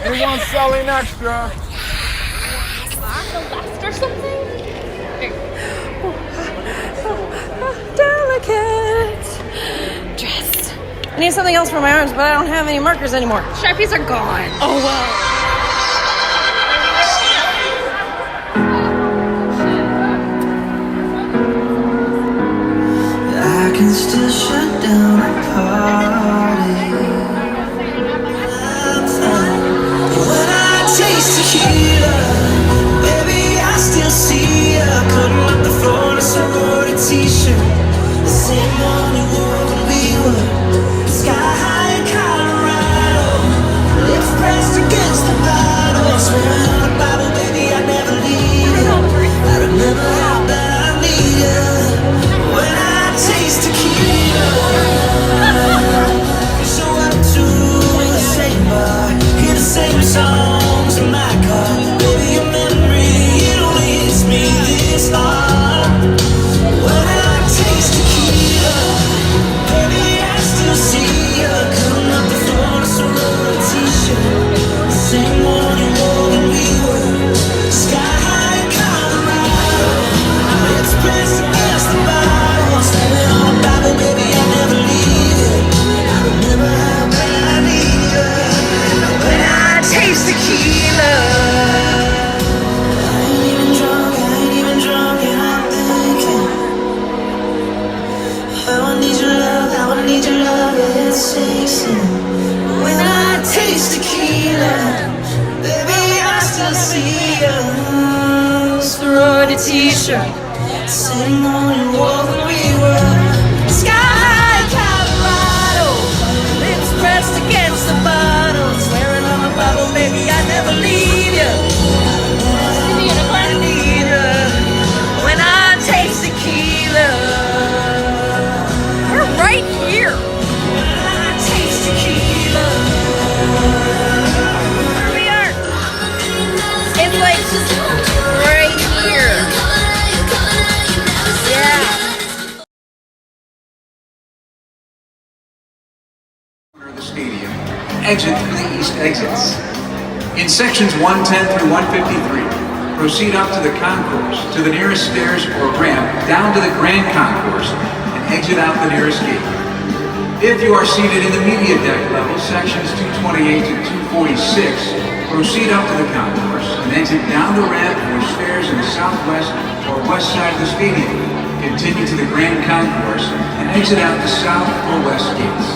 Anyone selling extra? On the left or something? Delicate dress. I need something else for my arms, but I don't have any markers anymore. Sharpies are gone. Oh well. I can still shut down a party. When I taste tequila, baby, I still see ya. Cutting up the floor in a sorority t-shirt, the same one you wore when we were sky high in Colorado. Lips pressed against the bottle, swearing on the Bible, baby, I never leave ya. I remember how bad I need ya. When I taste tequila, you show up to the same bar, hear the same songs in my car. Baby, your memory, it only hits me this hard. When I taste tequila, baby, I still see ya. Coming up the floor in a sorority t-shirt, the same one you wore when we were sky high in Colorado. It's pressed against the bottle, slamming on the Bible, baby, I never leave it. I remember how bad I need you. When I taste tequila, I ain't even drunk, and I'm thinking how I need your love, it sinks in. When I taste tequila, baby, I still see you. Sorority t-shirt, sitting on your wall when we were sky high in Colorado. Lips pressed against the bottle, swearing on the Bible, baby, I never leave you. I need you. When I taste tequila, We're right here. when I taste tequila, Here we are. It's like right here. Yeah. The stadium, exit through the east exits. In sections 110 through 153, proceed up to the concourse, to the nearest stairs or ramp, down to the grand concourse, and exit out the nearest gate. If you are seated in the media deck level, sections 228 to 246, proceed up to the concourse and exit down the ramp or stairs in the southwest or west side of the stadium. Continue to the grand concourse and exit out the south or west gates.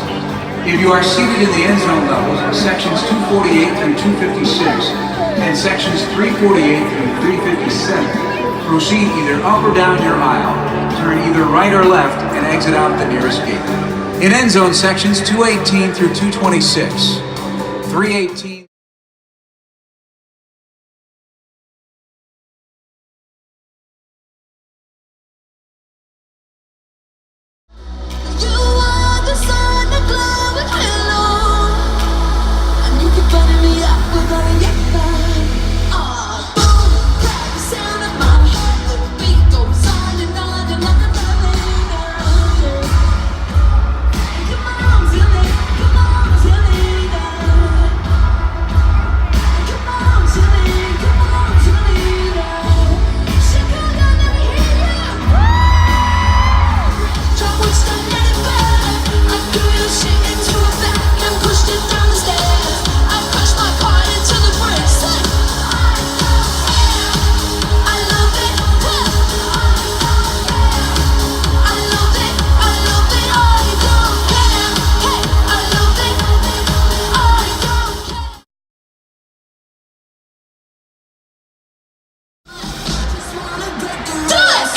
If you are seated in the end zone levels, sections 248 through 256 and sections 348 through 357, proceed either up or down your aisle, turn either right or left, and exit out the nearest gate. In end zone sections 218 through 226, 318. you are the sun that glow with halo, and you keep burning me up with all your fire. Boom, crack the sound of my heart, the beat goes on and on and on and on and on. Come on, till it, come on, till it, come on, till it, come on, till it. Chicago, let me hear you. Drop what's done, let it burn. I threw your shit into a bag and pushed it down the stairs. I crushed my car into the bricks. I love it. I love it. I love it. I don't care. Hey, I love it. I don't care. Just wanna break the rules.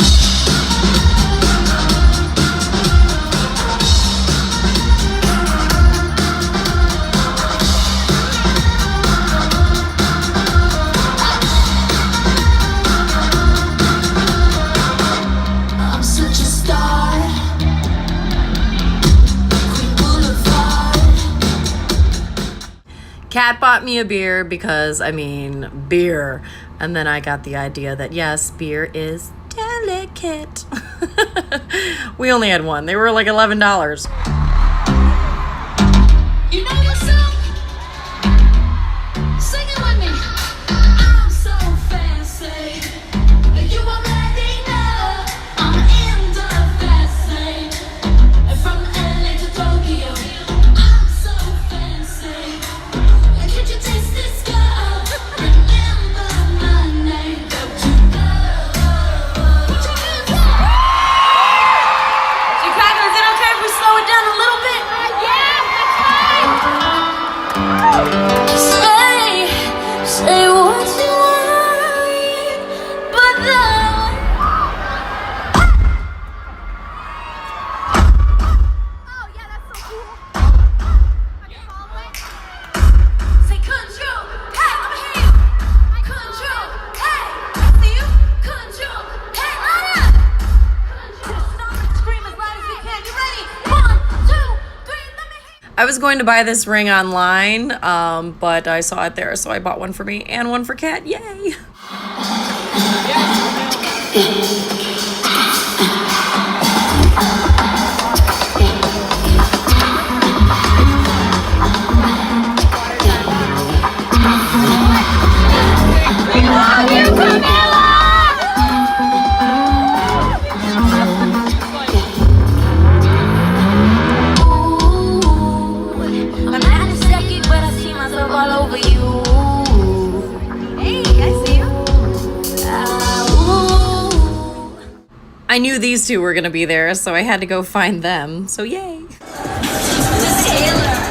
I'm such a star. Queen Boulevard. Kat bought me a beer because, I mean, beer. And then I got the idea that, yes, beer is delicate. We only had one. They were like $11. You know yourself. Say what you want, but then Oh yeah, that's so cool. I can follow it. say control. Hey, I'm here. Control. Hey, I see you. Control. Hey, line up. Control. Stop and scream as loud as you can. You ready? 1, 2, 3. Let me hear. I was going to buy this ring online, but I saw it there, so I bought one for me and one for Kat. Yay! I'm not a second, but I see myself all over you. Hey, I see you. I knew these two were gonna be there, so I had to go find them. So yay!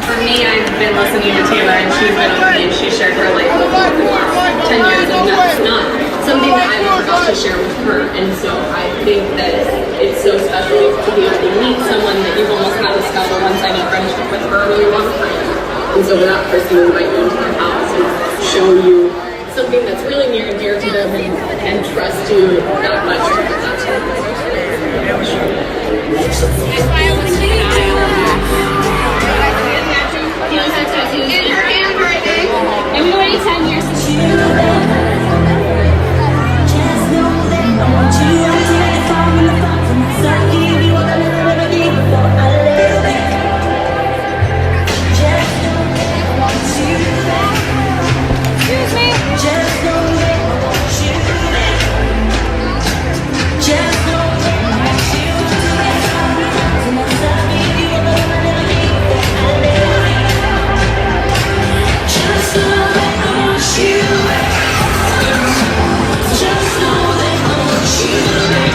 For me, I've been listening to Taylor, and she's been with me, and she shared her life with me for the last 10 years, and that's not something that I was about to share with her. And so I think that it's so special to be able to meet someone that you've almost had a special one-sided friendship with for a really long time. And so that person will invite you into their house and show you something that's really near and dear to them and trust you that much. And we waited 10 years to shoot. Just know they want you. I'm taking far from the thoughts and myself. Give you all the love I gave before I let it. Just know they want you back. Excuse me. Just know they want you back. Just know they want you back. To myself, give you all the love I gave before I let it. Just know they want you back. Just know they want you back.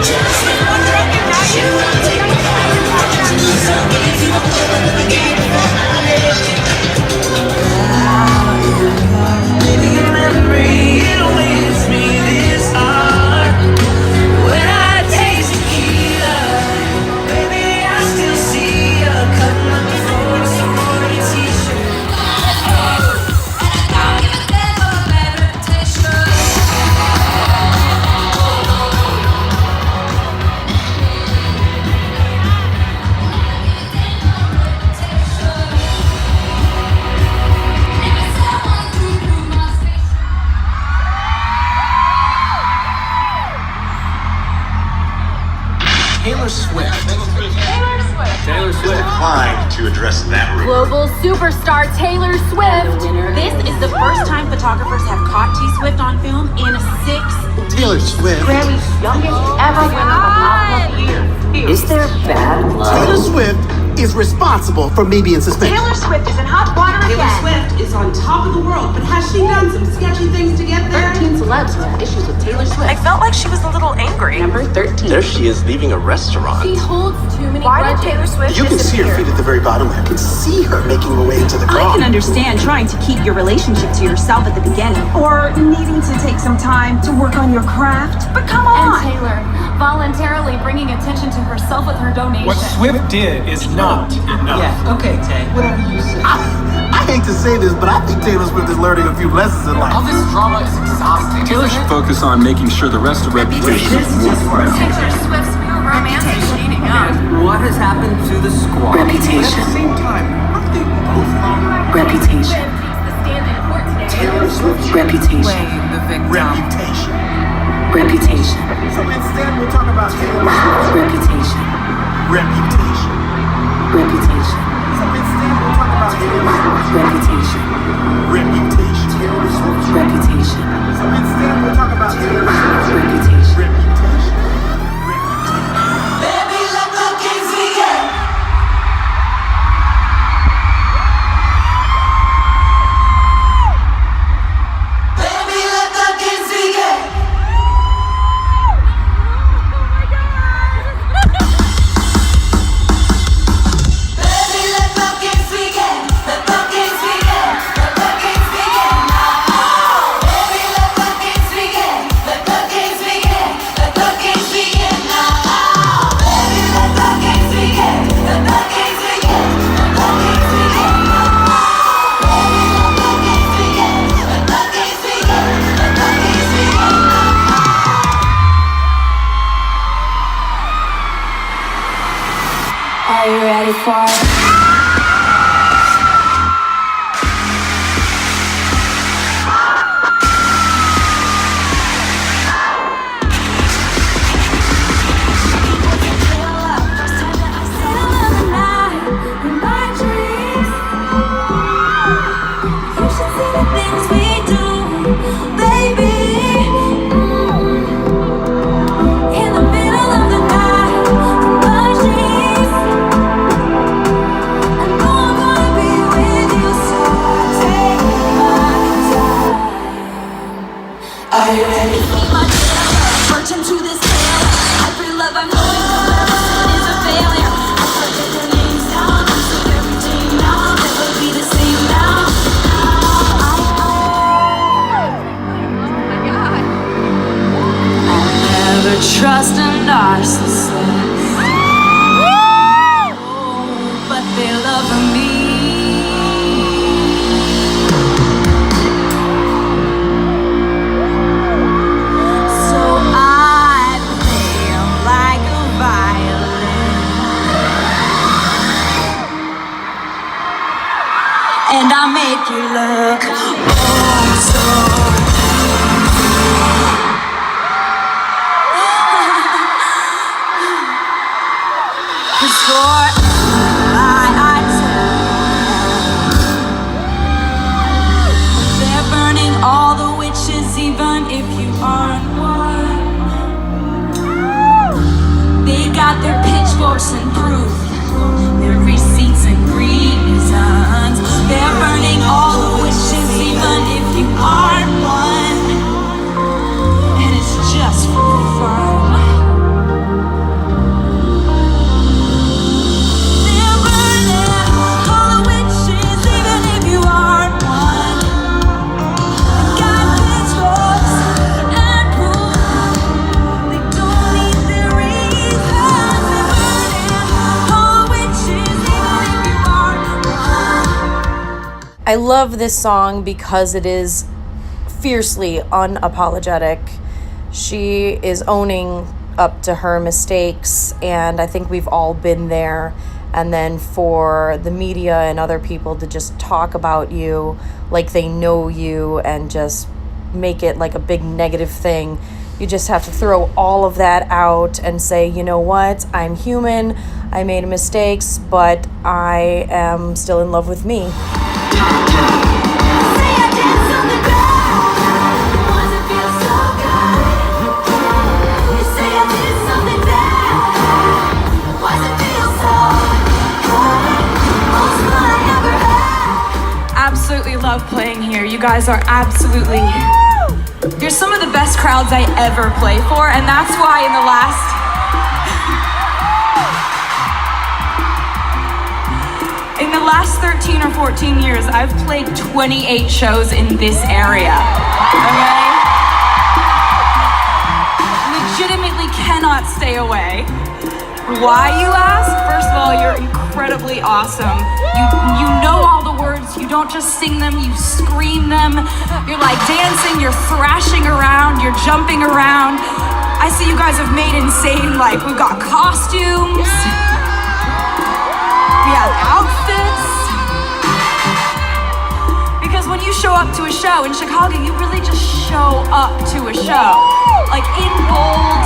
Just know they want you back. To myself, give you all the love I gave before I let it. Maybe a memory, it waits me this hard. When I taste tequila, baby, I still see you cutting up before a sorority t-shirt. Taylor Swift. Taylor Swift declined to address that rumor. Global superstar Taylor Swift. This is the first time photographers have caught T Swift on film in 6 Taylor Swift. Grammy's youngest ever winner of Album of the Year. Is there bad Taylor Swift is responsible for me being suspended. Taylor Swift is in hot water Taylor again. Swift is on top of the world, but has she done some sketchy things to get there? 13 celebs who have issues with Taylor Swift. I felt like she was a little angry. Number 13. There she is leaving a restaurant. He holds too many Why did grudges. Taylor Swift You can see her feet at the very bottom. I can see her making her way into the I car. can understand trying to keep your relationship to yourself at the beginning, or needing to take some time to work on your craft. But come And on! Taylor voluntarily bringing attention to herself with her donation. What Swift did is not enough. Yeah, okay, Tay. Whatever you say. I hate to say this, but I think Taylor Swift is learning a few lessons in life. All this drama is exhausting. Taylor should focus on making sure the rest of Reputation is Taylor Swift's new romance is heating up. What has happened to the squad? Reputation. At the same time, aren't they both wrong? Reputation. Swift takes the stand in court today. Taylor Swift's Reputation. The victim. reputation. Reputation. So instead, we'll talk about Taylor Swift's Reputation. reputation. Reputation. So instead, we'll talk about Taylor Swift's Reputation. reputation. Taylor Swift's Reputation. So instead, we'll talk about Taylor Swift's Reputation. reputation. Baby, let the games begin. Baby, let the games begin. Baby, Trust a narcissist, but they love me. So I play 'em like a violin, and I make you look oh so. They're burning all the witches, even if you aren't one. They got their pitchforks and proof, their receipts and reasons. They're burning all the witches, even if you aren't one. And it's just for fun. I love this song because it is fiercely unapologetic. She is owning up to her mistakes, and I think we've all been there. And then for the media and other people to just talk about you like they know you and just make it like a big negative thing, you just have to throw all of that out and say, you know what, I'm human, I made mistakes, but I am still in love with me. Absolutely love playing here. You guys are absolutely, you're some of the best crowds I ever play for, and that's why in the last 13 or 14 years, I've played 28 shows in this area, okay? Legitimately cannot stay away. Why, you ask? First of all, you're incredibly awesome. You know all the words, you don't just sing them, you scream them. You're like dancing, you're thrashing around, you're jumping around. I see you guys have made insane, like, we've got costumes. We have outfits. Because when you show up to a show in Chicago, you really just show up to a show. Like in bold,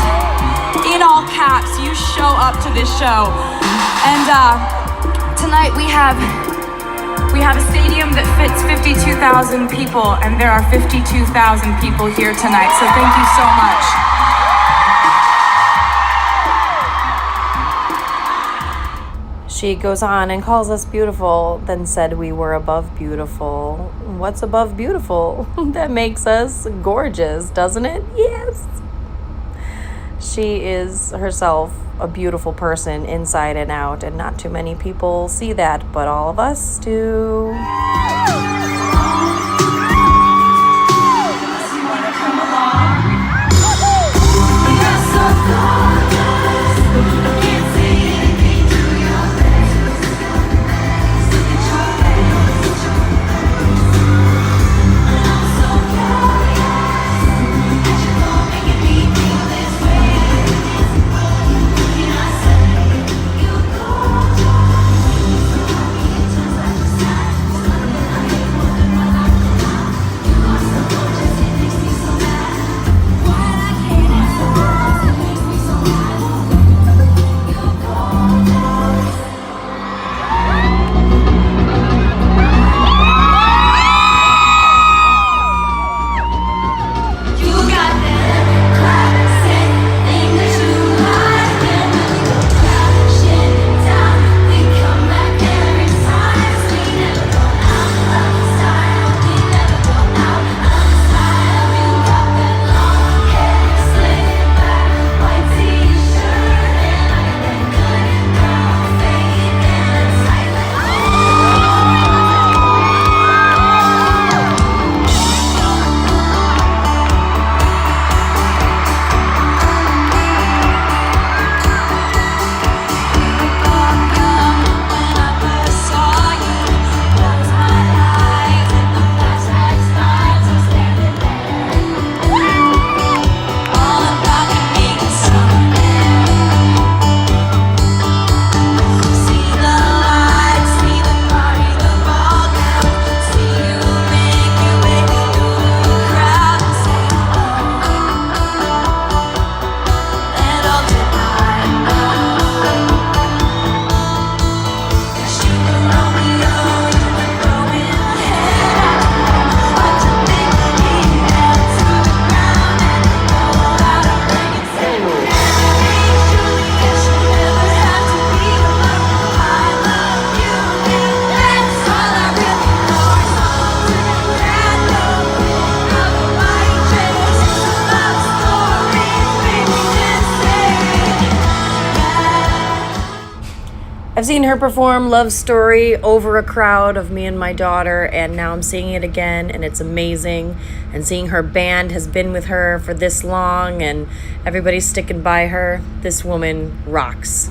in all caps, you show up to this show. And tonight we have a stadium that fits 52,000 people, and there are 52,000 people here tonight. So thank you so much. She goes on and calls us beautiful, then said we were above beautiful. What's above beautiful? That makes us gorgeous, doesn't it? Yes. She is herself a beautiful person inside and out, and not too many people see that, but all of us do. I've seen her perform Love Story over a crowd of me and my daughter, and now I'm seeing it again, and it's amazing. And seeing her band has been with her for this long, and everybody's sticking by her. This woman rocks.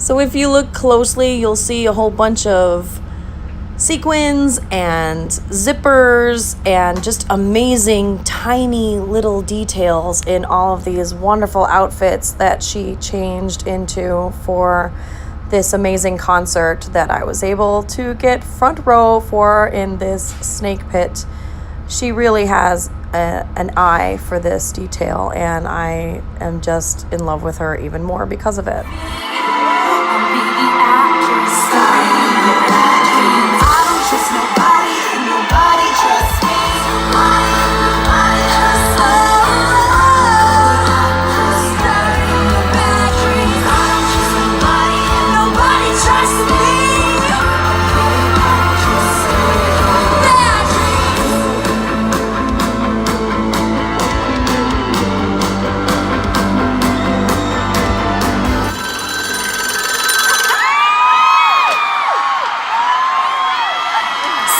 So if you look closely, you'll see a whole bunch of sequins and zippers and just amazing tiny little details in all of these wonderful outfits that she changed into for this amazing concert that I was able to get front row for in this snake pit. She really has an eye for this detail, and I am just in love with her even more because of it.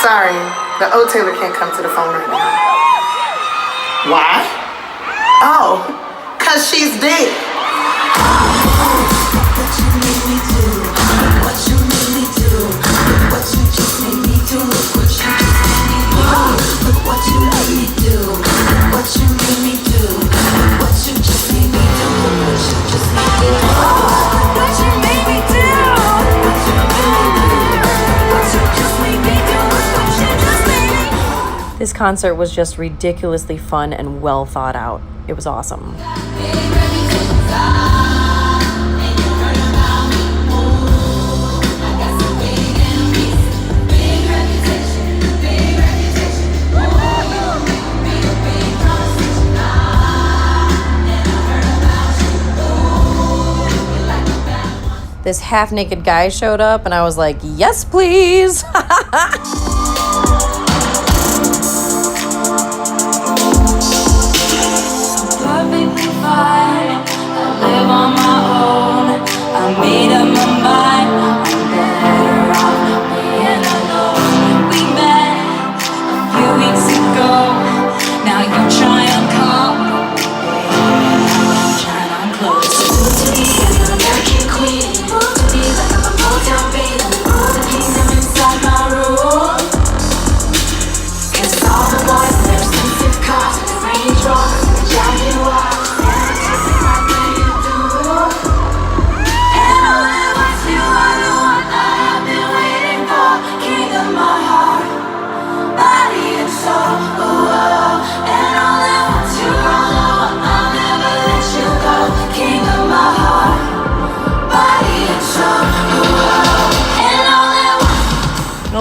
Sorry, the old Taylor can't come to the phone right now. Why? Oh, 'cause she's dead. What you made me do, what you made me do, what you just made me do, look what you just made me do, look what you made me do, what you made me do, what you just made me do, look what you just made me do, what you made me do, what you made me do, what you just made me do. This concert was just ridiculously fun and well thought out. It was awesome. This half-naked guy showed up and I was like, yes, please. Made up my mind, I'm better off being alone. We met a few weeks ago. Now you try and call me, I'm trying on close. To me, I'm an American queen. To me, like I'm a Motown baby. To me,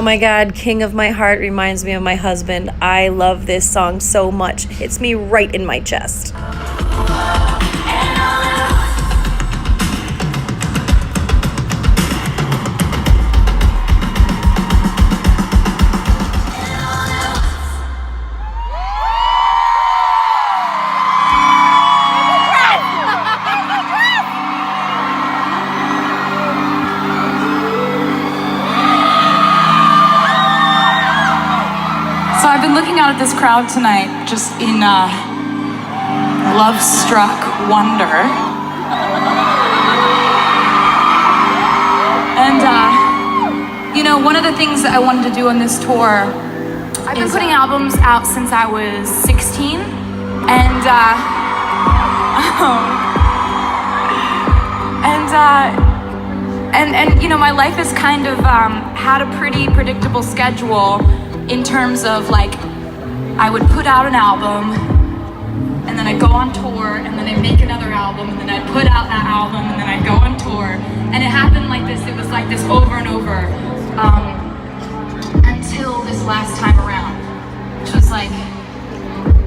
my God, King of My Heart reminds me of my husband. I love this song so much. It hits me right in my chest. So I've been looking out at this crowd tonight, just in love-struck wonder. And, you know, one of the things that I wanted to do on this tour, I've been putting albums out since I was 16, and you know, my life has kind of had a pretty predictable schedule in terms of, like, I would put out an album, and then I'd go on tour, and then I'd make another album, and then I'd put out that album, and then I'd go on tour. And it happened like this, it was like this over and over, until this last time around, which was like,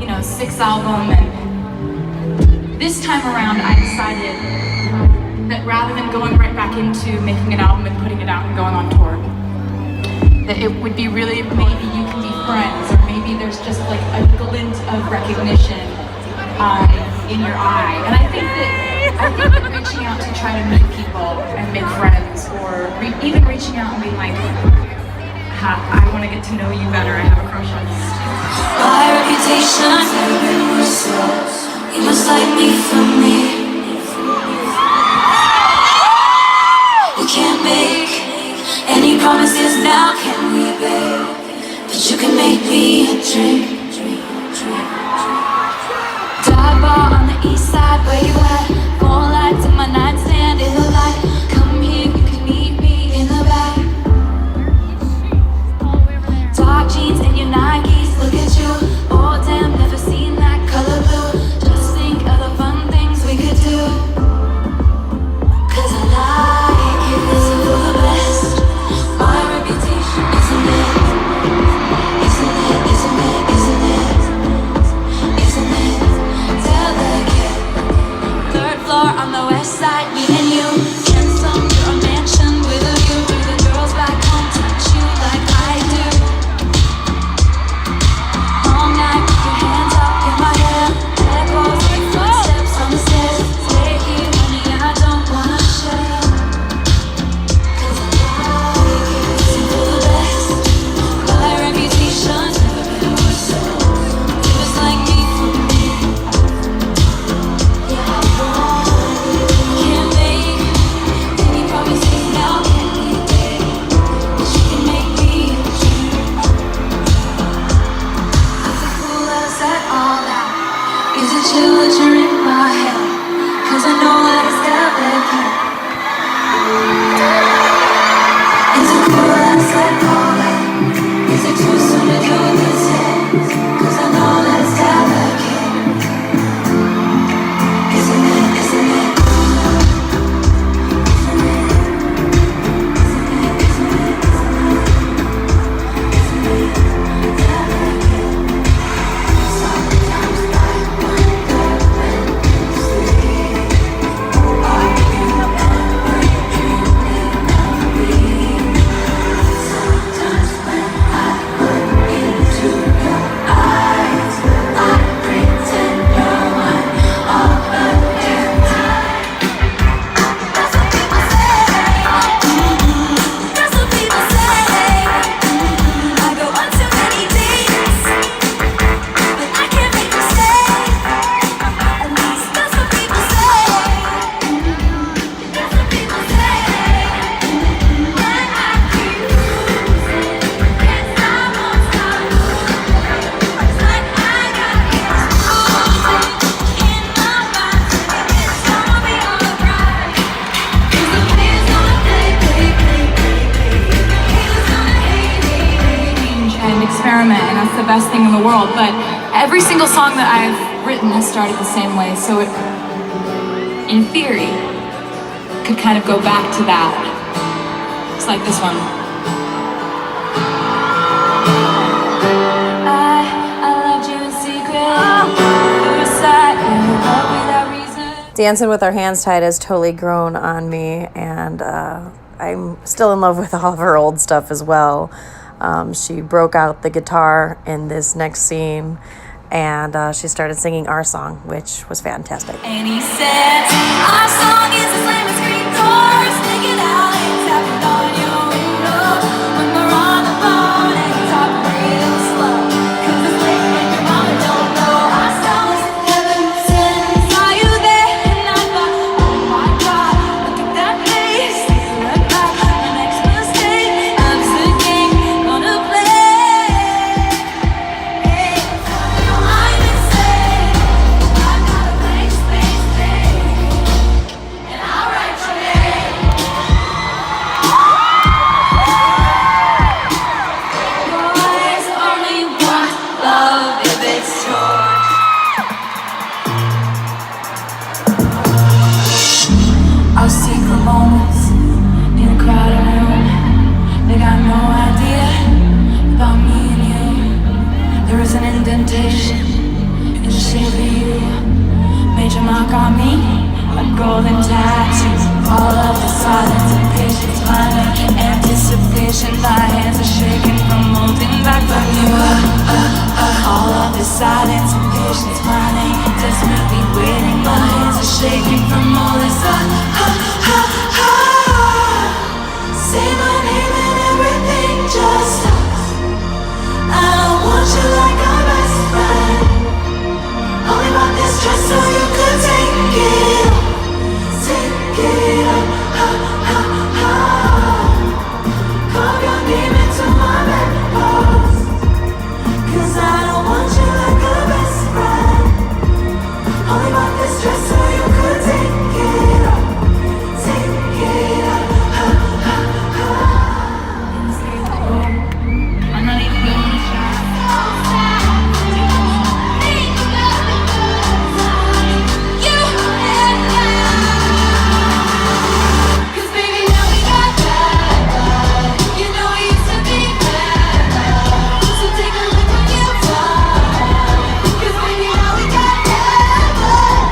you know, 6th album. And this time around, I decided that rather than going right back into making an album and putting it out and going on tour, that it would be really, maybe you can be friends, or maybe there's just like a glint of recognition in your eye. And I think that reaching out to try to meet people and make friends, or even reaching out and being like, I want to get to know you better, I have a crush on you. My reputation, you must like me for me. We can't make any promises now, can we, babe? But you can make me a drink. Dive bar on the east side, where you at? 4 lights in my nightstand in the light. Come here, you can meet me in the back. Dark jeans and your Nikes, look at you. Oh damn, never seen that color blue. Just think of the fun things we could do. 'Cause I like you for the best. My reputation, isn't it? Isn't it, isn't it, isn't it? Isn't it? Delicate. 3rd floor on the west side, me and you. Handsome, you're a mansion with a view. The girls back home touch you like I do. All night with your hands up in my hair. Echoes like footsteps on the stairs. Stay here, honey, I don't wanna share. 'Cause I like you for the best. My reputation's never been worse. You just like me for me. Yeah, I want you. Can't make any promises now, can we, babe? But you can make me a dream. Who else said all that? Is it you that you're in my head? 'Cause I know that it's delicate. Is it you that said all that? Is it too soon to do this yet? 'Cause I know that it's delicate. Isn't it, isn't it? And experiment, and that's the best thing in the world. But every single song that I've written has started the same way, so it, in theory, could kind of go back to that. It's like this one. Dancing with Our Hands Tied has totally grown on me, and I'm still in love with all of her old stuff as well. She broke out the guitar in this next scene, and she started singing our song, which was fantastic. And he said, our song is a slam and screen door, stick it out and tap it on your window. When we're on the phone and talk real slow, 'cause it's late and your mama don't know. Our song is heaven sent. Saw you there and I thought, oh my God, look at that face. Right back, the next mistake, love's the game, gonna play. Hey, I'm insane. I've got a blank space day, and I'll write your name. Boys only want love if it's yours. Our secret moments in a crowded room. They got no idea about me and you. There is an indentation in the shape of you. Major mark on me, a golden tattoo. All of the silence and patience, my anticipation. My hands are shaking from holding back from you. All of the silence and patience, my name desperately waiting. My hands are shaking from all this. Say my name and everything just stops. I don't want you like a best friend. Only want this dress so you could take it off. Take it off. Carve your name into my bedpost. 'Cause I don't want you like a best friend. Only want this dress so you could take it off. Take it off. I'm not even gonna try. You and I. 'Cause baby now we got bad blood. You know we used to be bad love. So take a look when you fall. 'Cause baby now we got bad blood.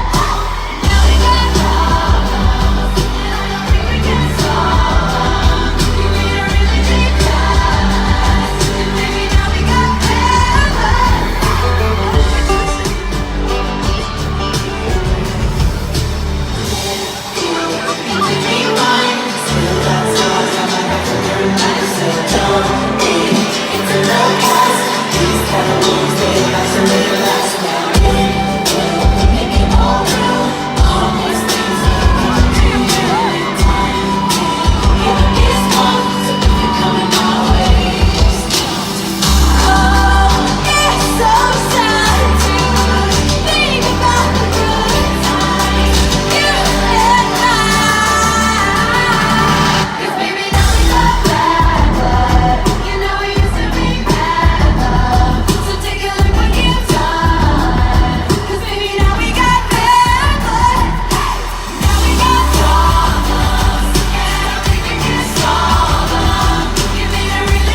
Now we got problems, and I don't think we can solve them. You made a really deep cut, and baby now we got bad blood.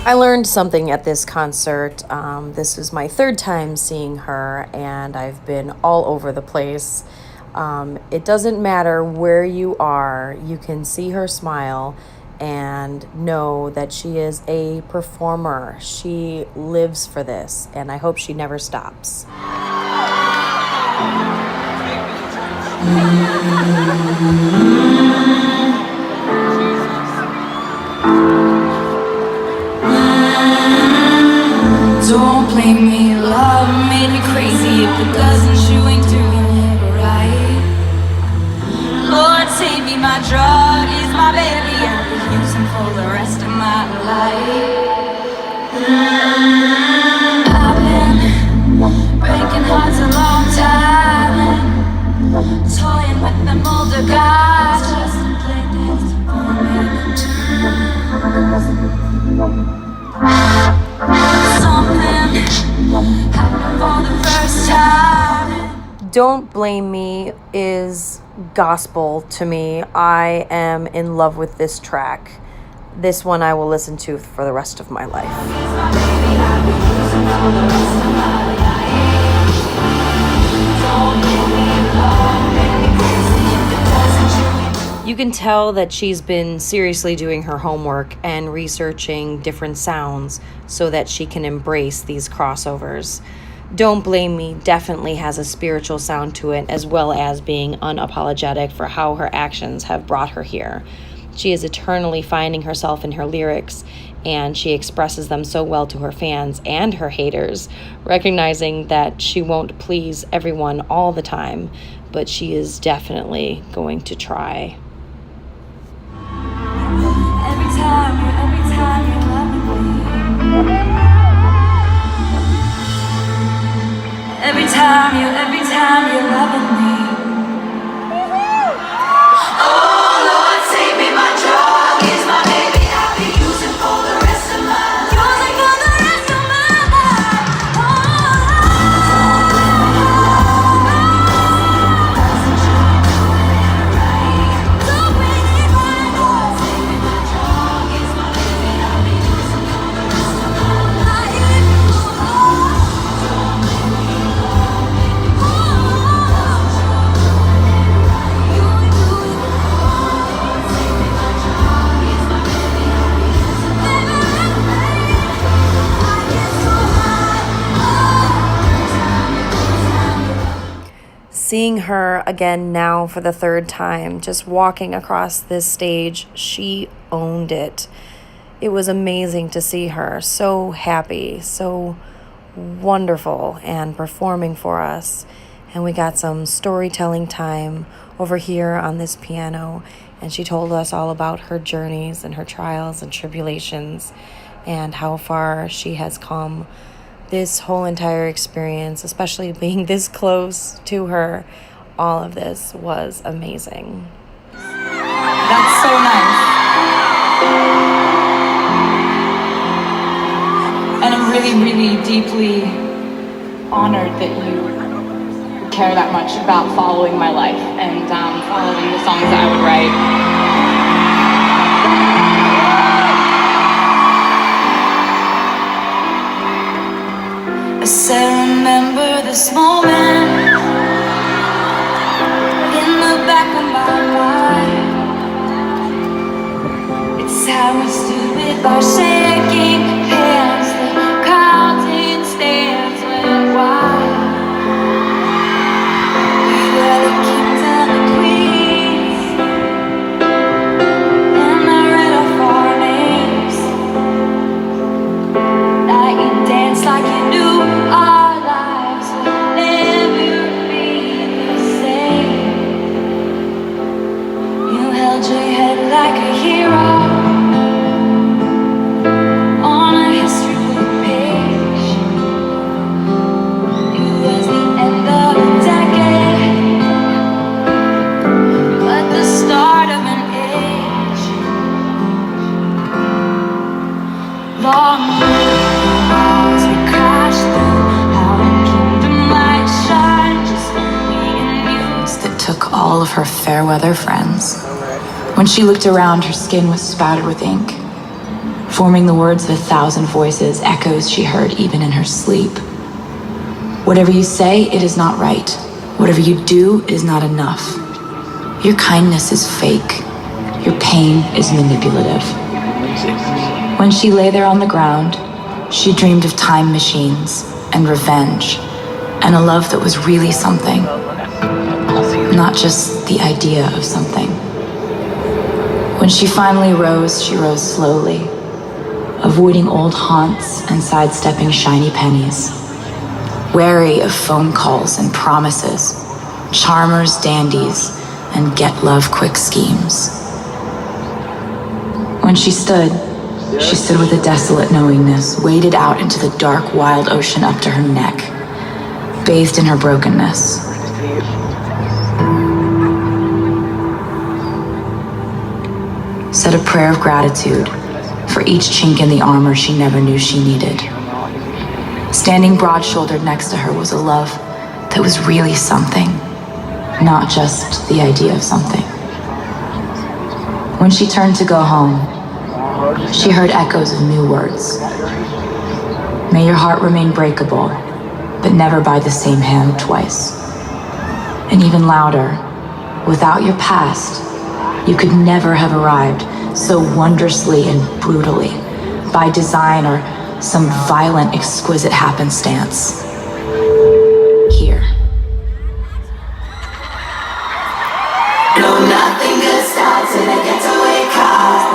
I learned something at this concert. This is my third time seeing her, and I've been all over the place. It doesn't matter where you are, you can see her smile and know that she is a performer. She lives for this, and I hope she never stops. Don't blame me, love made me crazy. If it doesn't, you ain't doing it right. Lord, take me, my drug is my baby. I'll be using for the rest of my life. I've been breaking hearts a long time, toying with them older guys just to play dance for me. Something happened for the first time. Don't Blame Me is gospel to me. I am in love with this track. This one I will listen to for the rest of my life. You can tell that she's been seriously doing her homework and researching different sounds so that she can embrace these crossovers. Don't Blame Me definitely has a spiritual sound to it, as well as being unapologetic for how her actions have brought her here. She is eternally finding herself in her lyrics, and she expresses them so well to her fans and her haters, recognizing that she won't please everyone all the time, but she is definitely going to try. Every time you're loving me. Every time you're loving me. Oh Lord, save me, my drug is my baby. I'll be using for the rest of my life. Using for the rest of my life. Don't bring me back. Save me, my drug is my baby. I'll be using for the rest of my life. Seeing her again now for the third time, just walking across this stage, she owned it. It was amazing to see her so happy, so wonderful, and performing for us. And we got some storytelling time over here on this piano, and she told us all about her journeys and her trials and tribulations and how far she has come. This whole entire experience, especially being this close to her, all of this was amazing. That's so nice. And I'm really, really deeply honored that you care that much about following my life and following the songs that I would write. I said, remember this moment in the back of my mind. It's how we stood with our shaking hands. The crowded stands went wide. We were the kings and the queens, and I read off our names. Now you dance like you knew our lives would never be the same. You held your head like a hero on a history book page. It was the end of a decade, but the start of an age. Long walls we crashed through, how a kingdom might shine, just me and you. That took all of her fair weather friends. When she looked around, her skin was spattered with ink, forming the words of 1,000 voices, echoes she heard even in her sleep. Whatever you say, it is not right. Whatever you do, it is not enough. Your kindness is fake. Your pain is manipulative. When she lay there on the ground, she dreamed of time machines and revenge and a love that was really something, not just the idea of something. When she finally rose, she rose slowly, avoiding old haunts and sidestepping shiny pennies, wary of phone calls and promises, charmers, dandies, and get love quick schemes. When she stood with a desolate knowingness, waded out into the dark, wild ocean up to her neck, bathed in her brokenness. Said a prayer of gratitude for each chink in the armor she never knew she needed. Standing broad-shouldered next to her was a love that was really something, not just the idea of something. When she turned to go home, she heard echoes of new words. May your heart remain breakable, but never by the same hand twice. And even louder, without your past, you could never have arrived so wondrously and brutally, by design or some violent, exquisite happenstance. Here. No, nothing good starts in a getaway car.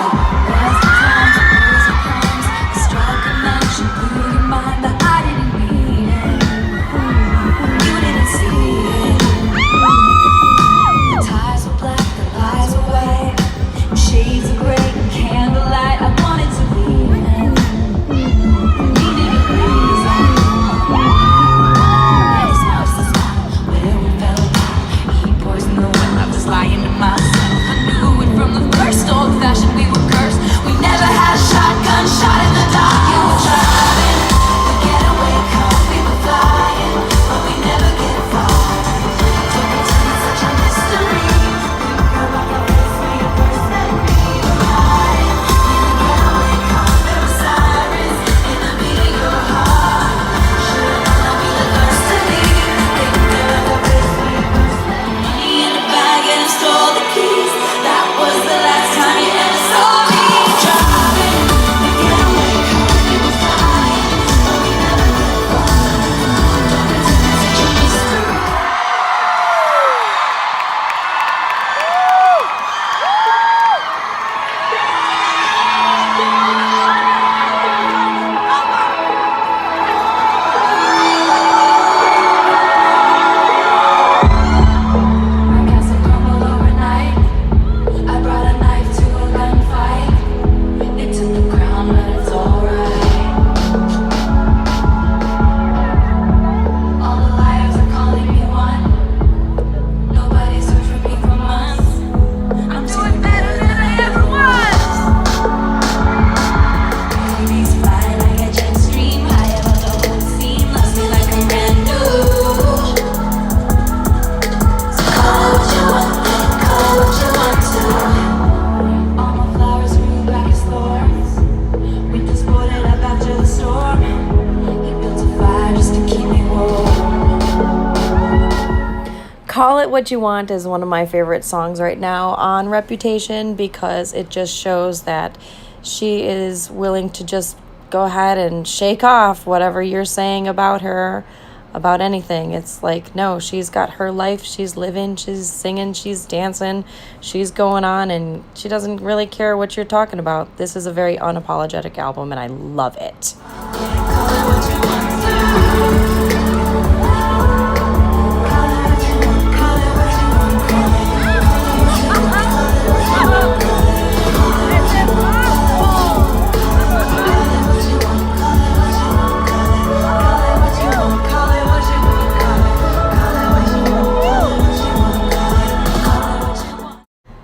Call It What You Want is one of my favorite songs right now on Reputation because it just shows that she is willing to just go ahead and shake off whatever you're saying about her, about anything. It's like, no, she's got her life, she's living, she's singing, she's dancing, she's going on, and she doesn't really care what you're talking about. This is a very unapologetic album, and I love it.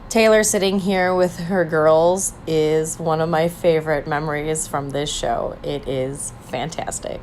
Taylor sitting here with her girls is one of my favorite memories from this show. It is fantastic.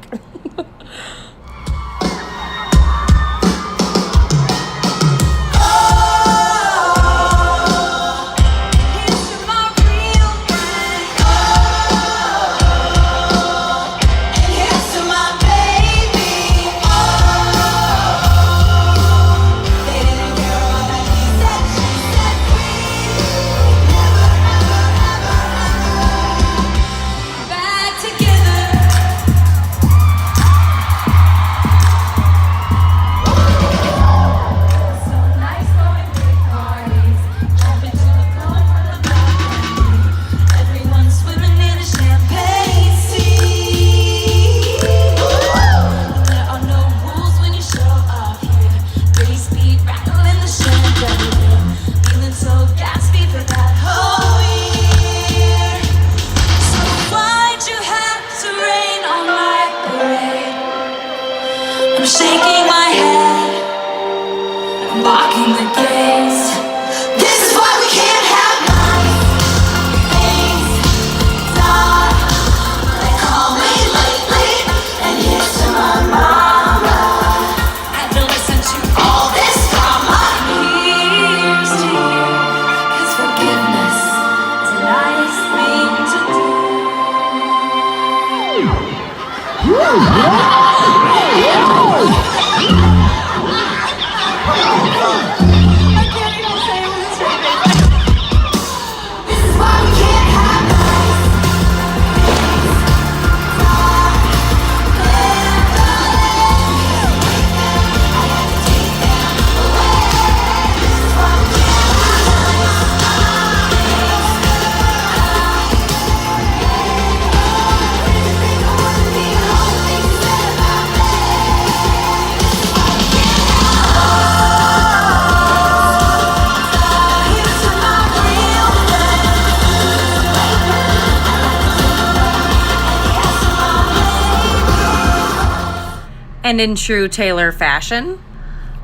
And in true Taylor fashion,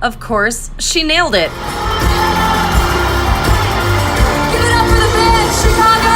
of course, she nailed it. Give it up for the band, Chicago!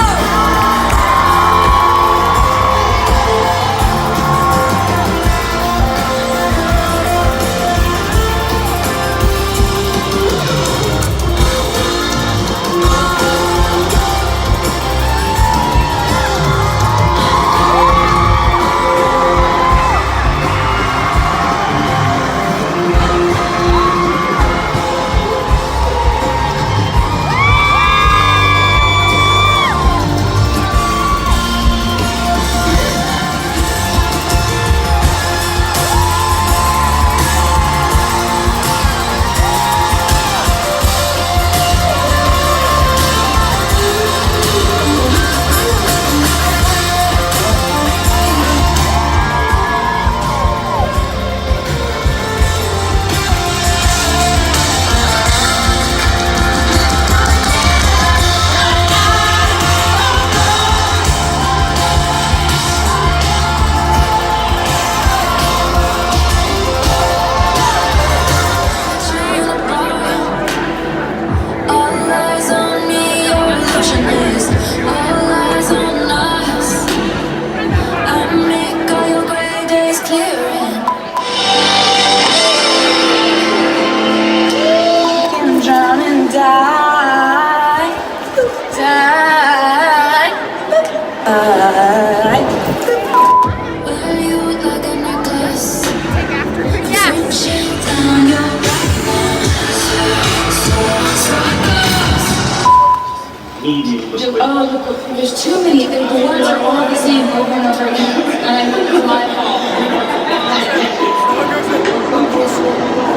There's too many. The words are all the same over and over again. And I think it's my fault.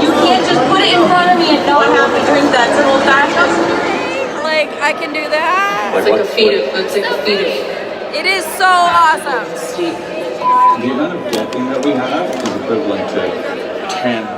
You can't just put it in front of me and not have to drink that. It's an old fashioned. Like, I can do that. It's like a feat of. It is so awesome. The amount of decking that we have is equivalent to 10